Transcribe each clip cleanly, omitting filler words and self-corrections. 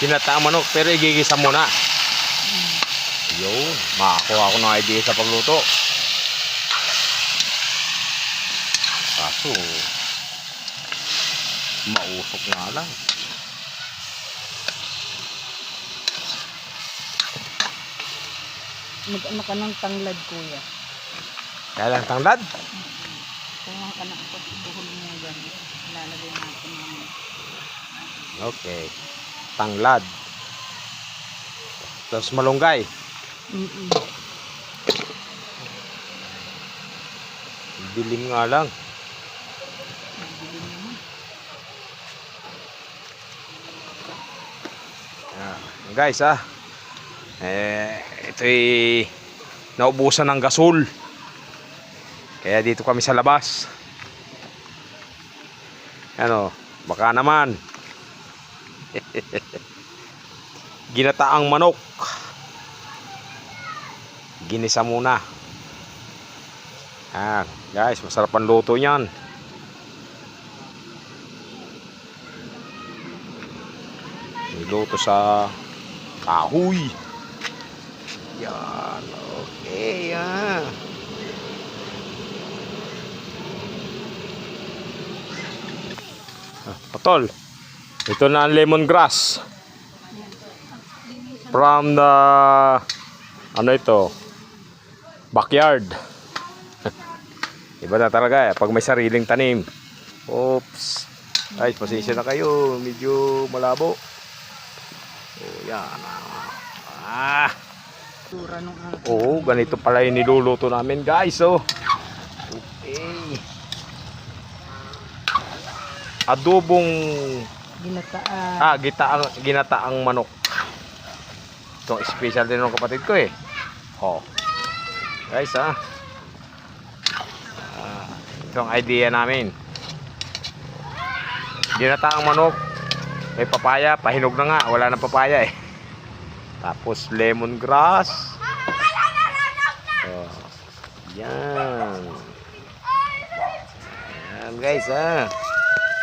Ginataang manok pero igigisa muna. Yun, makakuha ako ng idea sa pagluto. Kaso mausok nga lang. Mag-ano ka ng tanglad, kuya. Kaya lang tanglad? Kaya ka na ako, buhol mo yan. Lalagay natin namin. Okay. Tanglad. Tapos malunggay. Dilim nga lang. Guys ito'y naubusan ng gasol, kaya dito kami sa labas. Ano, baka naman ginataang manok, ginisa muna. Guys, masarap ang luto niyan. Niluto sa kahoy. Yan, okay. Patol, ito na ang lemongrass from the ano ito, backyard. Iba na talaga pag may sariling tanim. Oops, guys, pasensya na kayo, medyo malabo. Yan. Oo, ganito pala yung niluluto namin, guys. Okay. Adobong Ginataan. ginataang manok. Ito special din ng kapatid ko eh. Guys, ito ang idea namin. Ginataang manok. May papaya, pahinog na nga, wala na papaya eh. Tapos lemongrass. Yan. Yan guys,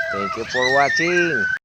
thank you for watching.